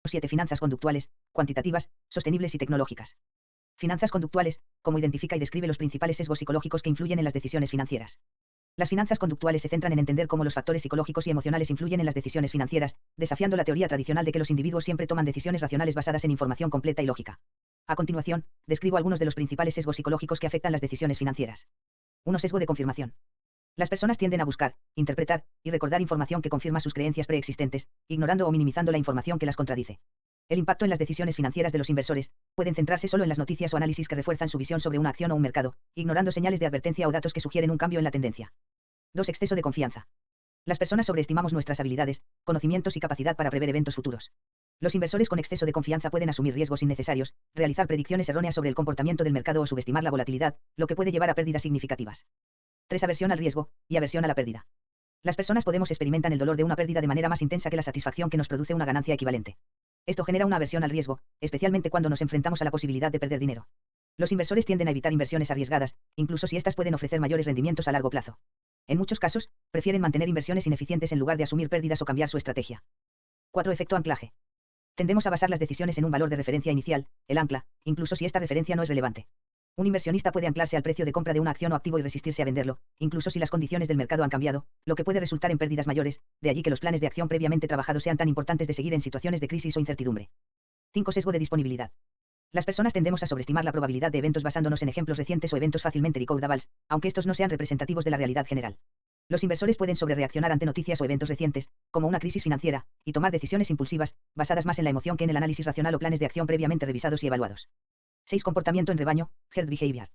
7. Finanzas conductuales, cuantitativas, sostenibles y tecnológicas. Finanzas conductuales, como identifica y describe los principales sesgos psicológicos que influyen en las decisiones financieras. Las finanzas conductuales se centran en entender cómo los factores psicológicos y emocionales influyen en las decisiones financieras, desafiando la teoría tradicional de que los individuos siempre toman decisiones racionales basadas en información completa y lógica. A continuación, describo algunos de los principales sesgos psicológicos que afectan las decisiones financieras. 1. Sesgo de confirmación. Las personas tienden a buscar, interpretar y recordar información que confirma sus creencias preexistentes, ignorando o minimizando la información que las contradice. El impacto en las decisiones financieras de los inversores pueden centrarse solo en las noticias o análisis que refuerzan su visión sobre una acción o un mercado, ignorando señales de advertencia o datos que sugieren un cambio en la tendencia. 2. Exceso de confianza. Las personas sobreestimamos nuestras habilidades, conocimientos y capacidad para prever eventos futuros. Los inversores con exceso de confianza pueden asumir riesgos innecesarios, realizar predicciones erróneas sobre el comportamiento del mercado o subestimar la volatilidad, lo que puede llevar a pérdidas significativas. 3. Aversión al riesgo y aversión a la pérdida. Las personas experimentan el dolor de una pérdida de manera más intensa que la satisfacción que nos produce una ganancia equivalente. Esto genera una aversión al riesgo, especialmente cuando nos enfrentamos a la posibilidad de perder dinero. Los inversores tienden a evitar inversiones arriesgadas, incluso si éstas pueden ofrecer mayores rendimientos a largo plazo. En muchos casos, prefieren mantener inversiones ineficientes en lugar de asumir pérdidas o cambiar su estrategia. 4. Efecto anclaje. Tendemos a basar las decisiones en un valor de referencia inicial, el ancla, incluso si esta referencia no es relevante. Un inversionista puede anclarse al precio de compra de una acción o activo y resistirse a venderlo, incluso si las condiciones del mercado han cambiado, lo que puede resultar en pérdidas mayores, de allí que los planes de acción previamente trabajados sean tan importantes de seguir en situaciones de crisis o incertidumbre. 5. Sesgo de disponibilidad. Las personas tendemos a sobreestimar la probabilidad de eventos basándonos en ejemplos recientes o eventos fácilmente recordables, aunque estos no sean representativos de la realidad general. Los inversores pueden sobrereaccionar ante noticias o eventos recientes, como una crisis financiera, y tomar decisiones impulsivas, basadas más en la emoción que en el análisis racional o planes de acción previamente revisados y evaluados. 6. Comportamiento en rebaño, herd behavior.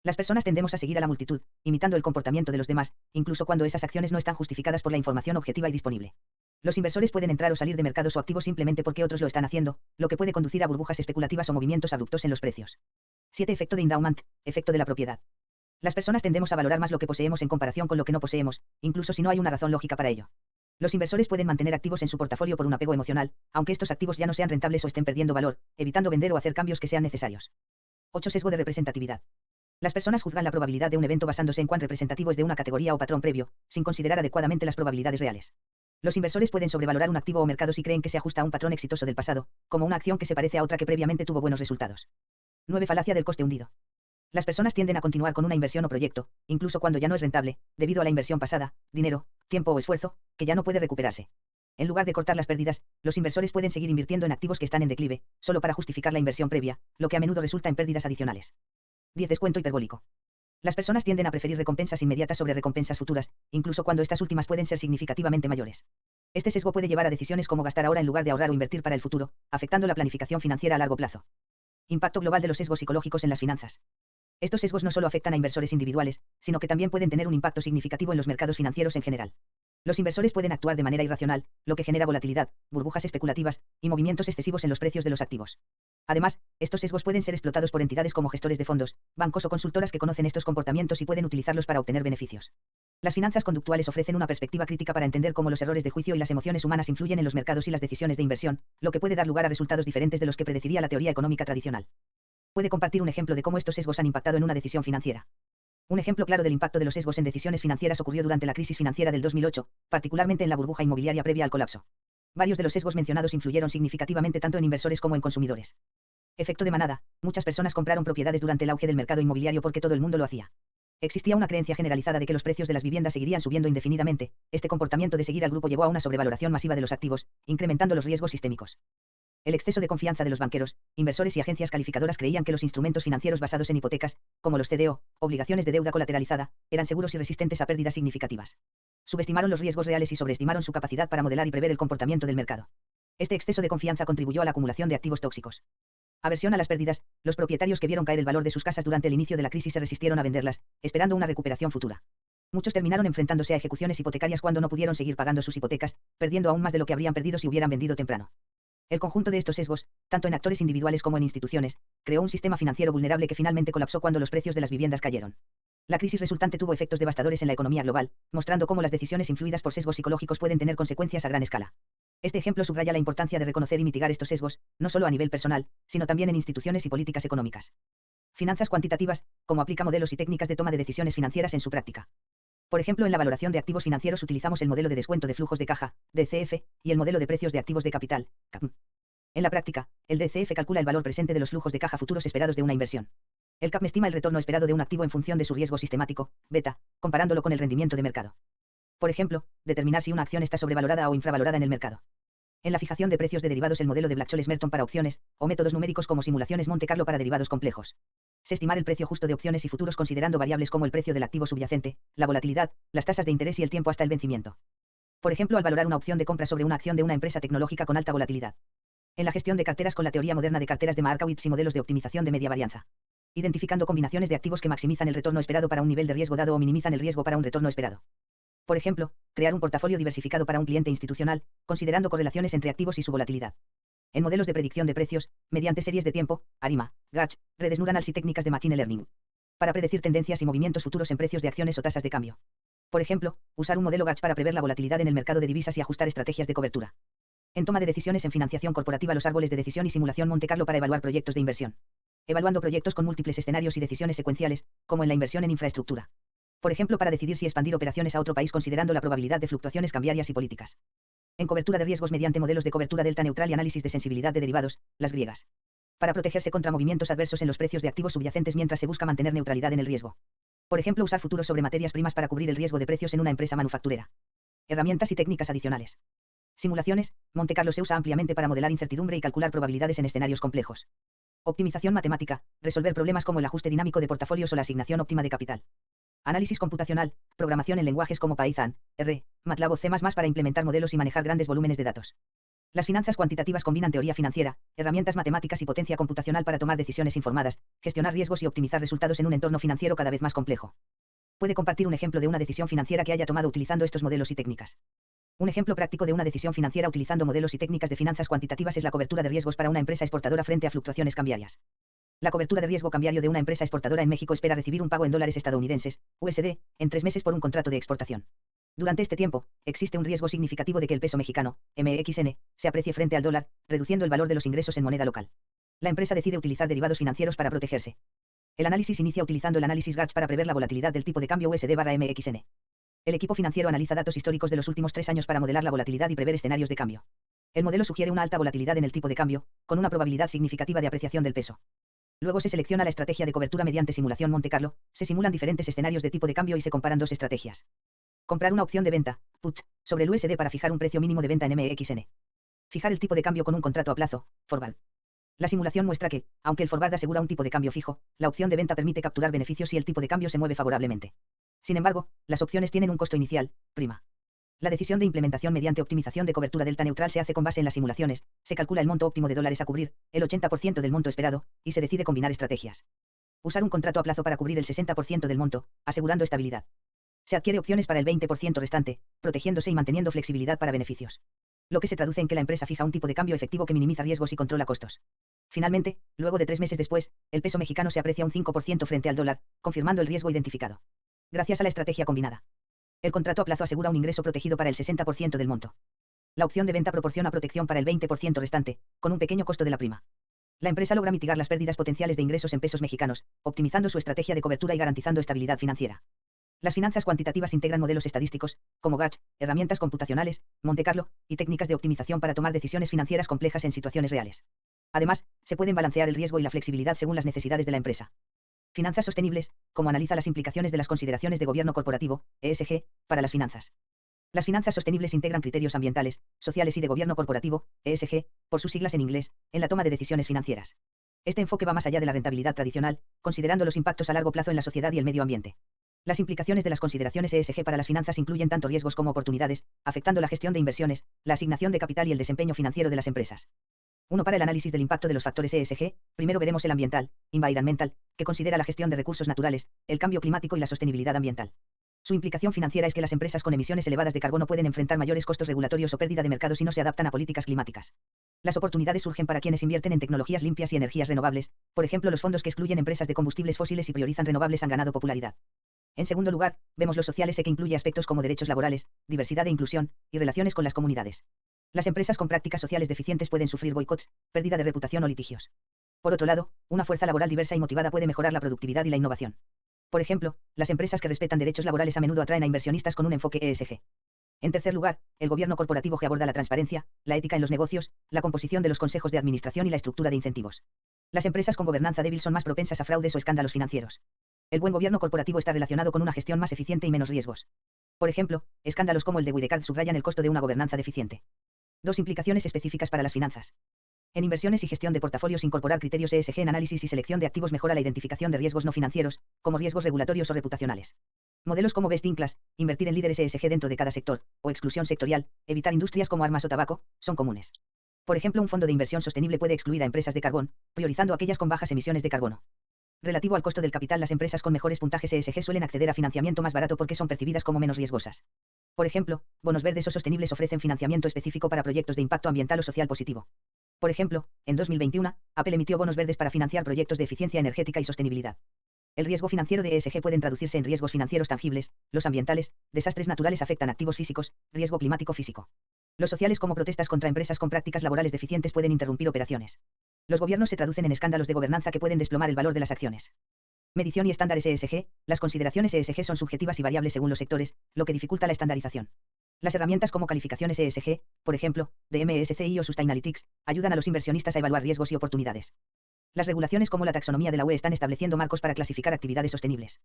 Las personas tendemos a seguir a la multitud, imitando el comportamiento de los demás, incluso cuando esas acciones no están justificadas por la información objetiva y disponible. Los inversores pueden entrar o salir de mercados o activos simplemente porque otros lo están haciendo, lo que puede conducir a burbujas especulativas o movimientos abruptos en los precios. 7. Efecto de endowment, efecto de la propiedad. Las personas tendemos a valorar más lo que poseemos en comparación con lo que no poseemos, incluso si no hay una razón lógica para ello. Los inversores pueden mantener activos en su portafolio por un apego emocional, aunque estos activos ya no sean rentables o estén perdiendo valor, evitando vender o hacer cambios que sean necesarios. 8. Sesgo de representatividad. Las personas juzgan la probabilidad de un evento basándose en cuán representativo es de una categoría o patrón previo, sin considerar adecuadamente las probabilidades reales. Los inversores pueden sobrevalorar un activo o mercado si creen que se ajusta a un patrón exitoso del pasado, como una acción que se parece a otra que previamente tuvo buenos resultados. 9. Falacia del coste hundido. Las personas tienden a continuar con una inversión o proyecto, incluso cuando ya no es rentable, debido a la inversión pasada, dinero, tiempo o esfuerzo, que ya no puede recuperarse. En lugar de cortar las pérdidas, los inversores pueden seguir invirtiendo en activos que están en declive, solo para justificar la inversión previa, lo que a menudo resulta en pérdidas adicionales. 10. Descuento hiperbólico. Las personas tienden a preferir recompensas inmediatas sobre recompensas futuras, incluso cuando estas últimas pueden ser significativamente mayores. Este sesgo puede llevar a decisiones como gastar ahora en lugar de ahorrar o invertir para el futuro, afectando la planificación financiera a largo plazo. Impacto global de los sesgos psicológicos en las finanzas. Estos sesgos no solo afectan a inversores individuales, sino que también pueden tener un impacto significativo en los mercados financieros en general. Los inversores pueden actuar de manera irracional, lo que genera volatilidad, burbujas especulativas y movimientos excesivos en los precios de los activos. Además, estos sesgos pueden ser explotados por entidades como gestores de fondos, bancos o consultoras que conocen estos comportamientos y pueden utilizarlos para obtener beneficios. Las finanzas conductuales ofrecen una perspectiva crítica para entender cómo los errores de juicio y las emociones humanas influyen en los mercados y las decisiones de inversión, lo que puede dar lugar a resultados diferentes de los que predeciría la teoría económica tradicional. Puede compartir un ejemplo de cómo estos sesgos han impactado en una decisión financiera. Un ejemplo claro del impacto de los sesgos en decisiones financieras ocurrió durante la crisis financiera del 2008, particularmente en la burbuja inmobiliaria previa al colapso. Varios de los sesgos mencionados influyeron significativamente tanto en inversores como en consumidores. Efecto de manada. Muchas personas compraron propiedades durante el auge del mercado inmobiliario porque todo el mundo lo hacía. Existía una creencia generalizada de que los precios de las viviendas seguirían subiendo indefinidamente. Este comportamiento de seguir al grupo llevó a una sobrevaloración masiva de los activos, incrementando los riesgos sistémicos. El exceso de confianza de los banqueros, inversores y agencias calificadoras creían que los instrumentos financieros basados en hipotecas, como los CDO, obligaciones de deuda colateralizada, eran seguros y resistentes a pérdidas significativas. Subestimaron los riesgos reales y sobreestimaron su capacidad para modelar y prever el comportamiento del mercado. Este exceso de confianza contribuyó a la acumulación de activos tóxicos. Aversión a las pérdidas. Los propietarios que vieron caer el valor de sus casas durante el inicio de la crisis se resistieron a venderlas, esperando una recuperación futura. Muchos terminaron enfrentándose a ejecuciones hipotecarias cuando no pudieron seguir pagando sus hipotecas, perdiendo aún más de lo que habrían perdido si hubieran vendido temprano. El conjunto de estos sesgos, tanto en actores individuales como en instituciones, creó un sistema financiero vulnerable que finalmente colapsó cuando los precios de las viviendas cayeron. La crisis resultante tuvo efectos devastadores en la economía global, mostrando cómo las decisiones influidas por sesgos psicológicos pueden tener consecuencias a gran escala. Este ejemplo subraya la importancia de reconocer y mitigar estos sesgos, no solo a nivel personal, sino también en instituciones y políticas económicas. Finanzas cuantitativas, como aplica modelos y técnicas de toma de decisiones financieras en su práctica. Por ejemplo, en la valoración de activos financieros utilizamos el modelo de descuento de flujos de caja, DCF, y el modelo de precios de activos de capital, CAPM. En la práctica, el DCF calcula el valor presente de los flujos de caja futuros esperados de una inversión. El CAPM estima el retorno esperado de un activo en función de su riesgo sistemático, beta, comparándolo con el rendimiento de mercado. Por ejemplo, determinar si una acción está sobrevalorada o infravalorada en el mercado. En la fijación de precios de derivados, el modelo de Black-Scholes-Merton para opciones, o métodos numéricos como simulaciones Monte Carlo para derivados complejos. Se estimar el precio justo de opciones y futuros considerando variables como el precio del activo subyacente, la volatilidad, las tasas de interés y el tiempo hasta el vencimiento. Por ejemplo, al valorar una opción de compra sobre una acción de una empresa tecnológica con alta volatilidad. En la gestión de carteras con la teoría moderna de carteras de Markowitz y modelos de optimización de media varianza. Identificando combinaciones de activos que maximizan el retorno esperado para un nivel de riesgo dado o minimizan el riesgo para un retorno esperado. Por ejemplo, crear un portafolio diversificado para un cliente institucional, considerando correlaciones entre activos y su volatilidad. En modelos de predicción de precios, mediante series de tiempo, ARIMA, GARCH, redes neuronales y técnicas de Machine Learning. Para predecir tendencias y movimientos futuros en precios de acciones o tasas de cambio. Por ejemplo, usar un modelo GARCH para prever la volatilidad en el mercado de divisas y ajustar estrategias de cobertura. En toma de decisiones en financiación corporativa, los árboles de decisión y simulación Monte Carlo para evaluar proyectos de inversión. Evaluando proyectos con múltiples escenarios y decisiones secuenciales, como en la inversión en infraestructura. Por ejemplo, para decidir si expandir operaciones a otro país considerando la probabilidad de fluctuaciones cambiarias y políticas. En cobertura de riesgos mediante modelos de cobertura delta neutral y análisis de sensibilidad de derivados, las griegas. Para protegerse contra movimientos adversos en los precios de activos subyacentes mientras se busca mantener neutralidad en el riesgo. Por ejemplo, usar futuros sobre materias primas para cubrir el riesgo de precios en una empresa manufacturera. Herramientas y técnicas adicionales. Simulaciones, Monte Carlo se usa ampliamente para modelar incertidumbre y calcular probabilidades en escenarios complejos. Optimización matemática, resolver problemas como el ajuste dinámico de portafolios o la asignación óptima de capital. Análisis computacional, programación en lenguajes como Python, R, MATLAB o C++ para implementar modelos y manejar grandes volúmenes de datos. Las finanzas cuantitativas combinan teoría financiera, herramientas matemáticas y potencia computacional para tomar decisiones informadas, gestionar riesgos y optimizar resultados en un entorno financiero cada vez más complejo. Puede compartir un ejemplo de una decisión financiera que haya tomado utilizando estos modelos y técnicas. Un ejemplo práctico de una decisión financiera utilizando modelos y técnicas de finanzas cuantitativas es la cobertura de riesgos para una empresa exportadora frente a fluctuaciones cambiarias. La cobertura de riesgo cambiario de una empresa exportadora en México espera recibir un pago en dólares estadounidenses, USD, en 3 meses por un contrato de exportación. Durante este tiempo, existe un riesgo significativo de que el peso mexicano, MXN, se aprecie frente al dólar, reduciendo el valor de los ingresos en moneda local. La empresa decide utilizar derivados financieros para protegerse. El análisis inicia utilizando el análisis GARCH para prever la volatilidad del tipo de cambio USD/MXN. El equipo financiero analiza datos históricos de los últimos 3 años para modelar la volatilidad y prever escenarios de cambio. El modelo sugiere una alta volatilidad en el tipo de cambio, con una probabilidad significativa de apreciación del peso. Luego se selecciona la estrategia de cobertura mediante simulación Monte Carlo, se simulan diferentes escenarios de tipo de cambio y se comparan dos estrategias. Comprar una opción de venta, put, sobre el USD para fijar un precio mínimo de venta en MXN. Fijar el tipo de cambio con un contrato a plazo, forward. La simulación muestra que, aunque el forward asegura un tipo de cambio fijo, la opción de venta permite capturar beneficios si el tipo de cambio se mueve favorablemente. Sin embargo, las opciones tienen un costo inicial, prima. La decisión de implementación mediante optimización de cobertura delta neutral se hace con base en las simulaciones, se calcula el monto óptimo de dólares a cubrir, el 80% del monto esperado, y se decide combinar estrategias. Usar un contrato a plazo para cubrir el 60% del monto, asegurando estabilidad. Se adquiere opciones para el 20% restante, protegiéndose y manteniendo flexibilidad para beneficios. Lo que se traduce en que la empresa fija un tipo de cambio efectivo que minimiza riesgos y controla costos. Finalmente, luego de 3 meses después, el peso mexicano se aprecia un 5% frente al dólar, confirmando el riesgo identificado. Gracias a la estrategia combinada. El contrato a plazo asegura un ingreso protegido para el 60% del monto. La opción de venta proporciona protección para el 20% restante, con un pequeño costo de la prima. La empresa logra mitigar las pérdidas potenciales de ingresos en pesos mexicanos, optimizando su estrategia de cobertura y garantizando estabilidad financiera. Las finanzas cuantitativas integran modelos estadísticos, como GARCH, herramientas computacionales, Monte Carlo, y técnicas de optimización para tomar decisiones financieras complejas en situaciones reales. Además, se pueden balancear el riesgo y la flexibilidad según las necesidades de la empresa. Finanzas sostenibles, como analiza las implicaciones de las consideraciones de gobierno corporativo, ESG, para las finanzas. Las finanzas sostenibles integran criterios ambientales, sociales y de gobierno corporativo, ESG, por sus siglas en inglés, en la toma de decisiones financieras. Este enfoque va más allá de la rentabilidad tradicional, considerando los impactos a largo plazo en la sociedad y el medio ambiente. Las implicaciones de las consideraciones ESG para las finanzas incluyen tanto riesgos como oportunidades, afectando la gestión de inversiones, la asignación de capital y el desempeño financiero de las empresas. Para el análisis del impacto de los factores ESG, primero veremos el ambiental, environmental, que considera la gestión de recursos naturales, el cambio climático y la sostenibilidad ambiental. Su implicación financiera es que las empresas con emisiones elevadas de carbono pueden enfrentar mayores costos regulatorios o pérdida de mercado si no se adaptan a políticas climáticas. Las oportunidades surgen para quienes invierten en tecnologías limpias y energías renovables, por ejemplo los fondos que excluyen empresas de combustibles fósiles y priorizan renovables han ganado popularidad. En segundo lugar, vemos los sociales que incluye aspectos como derechos laborales, diversidad e inclusión, y relaciones con las comunidades. Las empresas con prácticas sociales deficientes pueden sufrir boicots, pérdida de reputación o litigios. Por otro lado, una fuerza laboral diversa y motivada puede mejorar la productividad y la innovación. Por ejemplo, las empresas que respetan derechos laborales a menudo atraen a inversionistas con un enfoque ESG. En tercer lugar, el gobierno corporativo que aborda la transparencia, la ética en los negocios, la composición de los consejos de administración y la estructura de incentivos. Las empresas con gobernanza débil son más propensas a fraudes o escándalos financieros. El buen gobierno corporativo está relacionado con una gestión más eficiente y menos riesgos. Por ejemplo, escándalos como el de Wirecard subrayan el costo de una gobernanza deficiente. 2 implicaciones específicas para las finanzas. En inversiones y gestión de portafolios, incorporar criterios ESG en análisis y selección de activos mejora la identificación de riesgos no financieros, como riesgos regulatorios o reputacionales. Modelos como Best in Class, invertir en líderes ESG dentro de cada sector, o exclusión sectorial, evitar industrias como armas o tabaco, son comunes. Por ejemplo, un fondo de inversión sostenible puede excluir a empresas de carbón, priorizando aquellas con bajas emisiones de carbono. Relativo al costo del capital, las empresas con mejores puntajes ESG suelen acceder a financiamiento más barato porque son percibidas como menos riesgosas. Por ejemplo, bonos verdes o sostenibles ofrecen financiamiento específico para proyectos de impacto ambiental o social positivo. Por ejemplo, en 2021, Apple emitió bonos verdes para financiar proyectos de eficiencia energética y sostenibilidad. El riesgo financiero de ESG pueden traducirse en riesgos financieros tangibles, los ambientales, desastres naturales afectan activos físicos, riesgo climático físico. Los sociales como protestas contra empresas con prácticas laborales deficientes pueden interrumpir operaciones. Los gobiernos se traducen en escándalos de gobernanza que pueden desplomar el valor de las acciones. Medición y estándares ESG, las consideraciones ESG son subjetivas y variables según los sectores, lo que dificulta la estandarización. Las herramientas como calificaciones ESG, por ejemplo, de MSCI o Sustainalytics, ayudan a los inversionistas a evaluar riesgos y oportunidades. Las regulaciones como la taxonomía de la UE están estableciendo marcos para clasificar actividades sostenibles.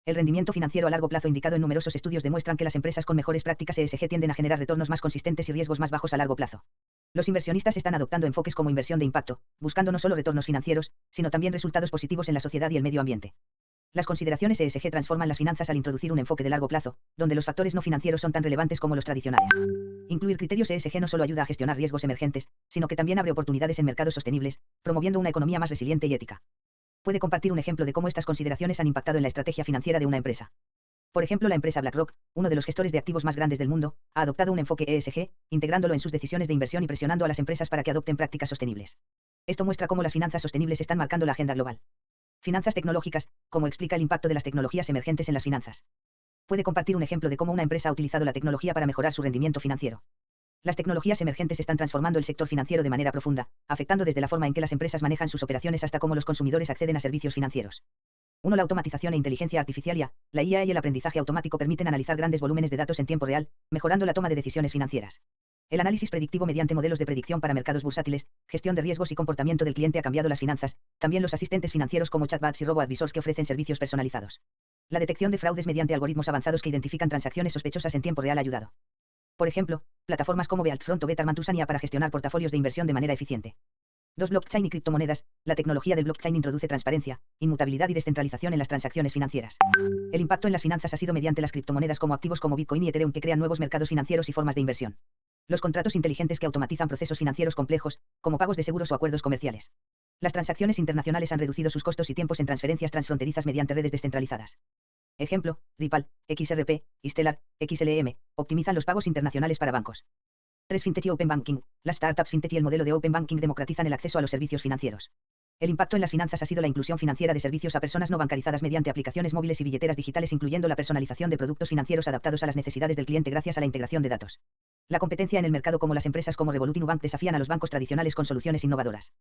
El rendimiento financiero a largo plazo indicado en numerosos estudios demuestran que las empresas con mejores prácticas ESG tienden a generar retornos más consistentes y riesgos más bajos a largo plazo. Los inversionistas están adoptando enfoques como inversión de impacto, buscando no solo retornos financieros, sino también resultados positivos en la sociedad y el medio ambiente. Las consideraciones ESG transforman las finanzas al introducir un enfoque de largo plazo, donde los factores no financieros son tan relevantes como los tradicionales. Incluir criterios ESG no solo ayuda a gestionar riesgos emergentes, sino que también abre oportunidades en mercados sostenibles, promoviendo una economía más resiliente y ética. Puede compartir un ejemplo de cómo estas consideraciones han impactado en la estrategia financiera de una empresa. Por ejemplo, la empresa BlackRock, uno de los gestores de activos más grandes del mundo, ha adoptado un enfoque ESG, integrándolo en sus decisiones de inversión y presionando a las empresas para que adopten prácticas sostenibles. Esto muestra cómo las finanzas sostenibles están marcando la agenda global. Finanzas tecnológicas, como explica el impacto de las tecnologías emergentes en las finanzas. Puede compartir un ejemplo de cómo una empresa ha utilizado la tecnología para mejorar su rendimiento financiero. Las tecnologías emergentes están transformando el sector financiero de manera profunda, afectando desde la forma en que las empresas manejan sus operaciones hasta cómo los consumidores acceden a servicios financieros. 1. La automatización e inteligencia artificial la IA y el aprendizaje automático permiten analizar grandes volúmenes de datos en tiempo real, mejorando la toma de decisiones financieras. El análisis predictivo mediante modelos de predicción para mercados bursátiles, gestión de riesgos y comportamiento del cliente ha cambiado las finanzas, también los asistentes financieros como chatbots y robo-advisors que ofrecen servicios personalizados. La detección de fraudes mediante algoritmos avanzados que identifican transacciones sospechosas en tiempo real ha ayudado. Por ejemplo, plataformas como Bealtfront o Betterment usan IA para gestionar portafolios de inversión de manera eficiente. 2. Blockchain y criptomonedas. La tecnología del blockchain introduce transparencia, inmutabilidad y descentralización en las transacciones financieras. El impacto en las finanzas ha sido mediante las criptomonedas como activos como Bitcoin y Ethereum que crean nuevos mercados financieros y formas de inversión. Los contratos inteligentes que automatizan procesos financieros complejos, como pagos de seguros o acuerdos comerciales. Las transacciones internacionales han reducido sus costos y tiempos en transferencias transfronterizas mediante redes descentralizadas. Ejemplo, Ripple, XRP, y Stellar, XLM, optimizan los pagos internacionales para bancos. 3. Fintech y Open Banking. Las startups Fintech y el modelo de Open Banking democratizan el acceso a los servicios financieros. El impacto en las finanzas ha sido la inclusión financiera de servicios a personas no bancarizadas mediante aplicaciones móviles y billeteras digitales, incluyendo la personalización de productos financieros adaptados a las necesidades del cliente gracias a la integración de datos. La competencia en el mercado como las empresas como Revolut y Nubank desafían a los bancos tradicionales con soluciones innovadoras.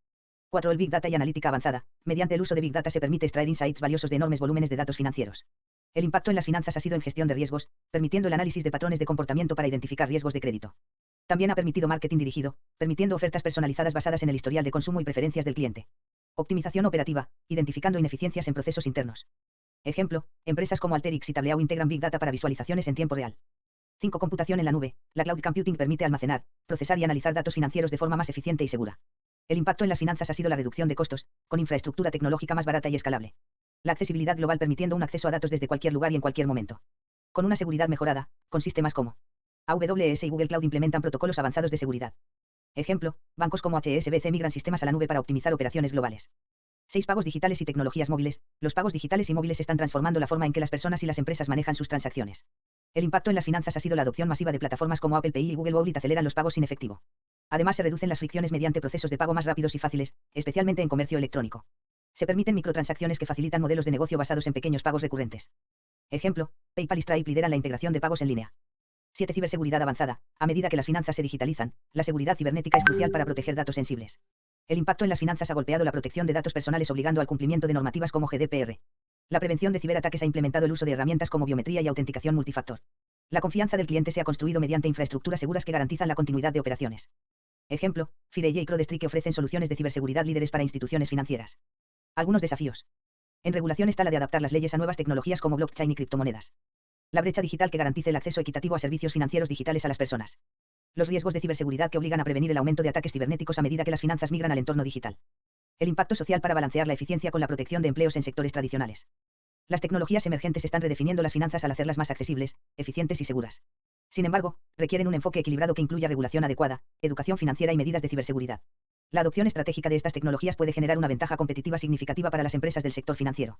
4. El Big Data y analítica avanzada. Mediante el uso de Big Data se permite extraer insights valiosos de enormes volúmenes de datos financieros. El impacto en las finanzas ha sido en gestión de riesgos, permitiendo el análisis de patrones de comportamiento para identificar riesgos de crédito. También ha permitido marketing dirigido, permitiendo ofertas personalizadas basadas en el historial de consumo y preferencias del cliente. Optimización operativa, identificando ineficiencias en procesos internos. Ejemplo, empresas como Alteryx y Tableau integran Big Data para visualizaciones en tiempo real. 5. Computación en la nube. La cloud computing permite almacenar, procesar y analizar datos financieros de forma más eficiente y segura. El impacto en las finanzas ha sido la reducción de costos, con infraestructura tecnológica más barata y escalable. La accesibilidad global permitiendo un acceso a datos desde cualquier lugar y en cualquier momento. Con una seguridad mejorada, consiste más como AWS y Google Cloud implementan protocolos avanzados de seguridad. Ejemplo, bancos como HSBC migran sistemas a la nube para optimizar operaciones globales. 6. Pagos digitales y tecnologías móviles. Los pagos digitales y móviles están transformando la forma en que las personas y las empresas manejan sus transacciones. El impacto en las finanzas ha sido la adopción masiva de plataformas como Apple Pay y Google Wallet aceleran los pagos sin efectivo. Además, se reducen las fricciones mediante procesos de pago más rápidos y fáciles, especialmente en comercio electrónico. Se permiten microtransacciones que facilitan modelos de negocio basados en pequeños pagos recurrentes. Ejemplo, PayPal y Stripe lideran la integración de pagos en línea. 7. Ciberseguridad avanzada. A medida que las finanzas se digitalizan, la seguridad cibernética es crucial para proteger datos sensibles. El impacto en las finanzas ha golpeado la protección de datos personales obligando al cumplimiento de normativas como GDPR. La prevención de ciberataques ha implementado el uso de herramientas como biometría y autenticación multifactor. La confianza del cliente se ha construido mediante infraestructuras seguras que garantizan la continuidad de operaciones. Ejemplo, Fireye y CrowdStrike, que ofrecen soluciones de ciberseguridad líderes para instituciones financieras. Algunos desafíos. En regulación está la de adaptar las leyes a nuevas tecnologías como blockchain y criptomonedas. La brecha digital que garantice el acceso equitativo a servicios financieros digitales a las personas. Los riesgos de ciberseguridad que obligan a prevenir el aumento de ataques cibernéticos a medida que las finanzas migran al entorno digital. El impacto social para balancear la eficiencia con la protección de empleos en sectores tradicionales. Las tecnologías emergentes están redefiniendo las finanzas al hacerlas más accesibles, eficientes y seguras. Sin embargo, requieren un enfoque equilibrado que incluya regulación adecuada, educación financiera y medidas de ciberseguridad. La adopción estratégica de estas tecnologías puede generar una ventaja competitiva significativa para las empresas del sector financiero.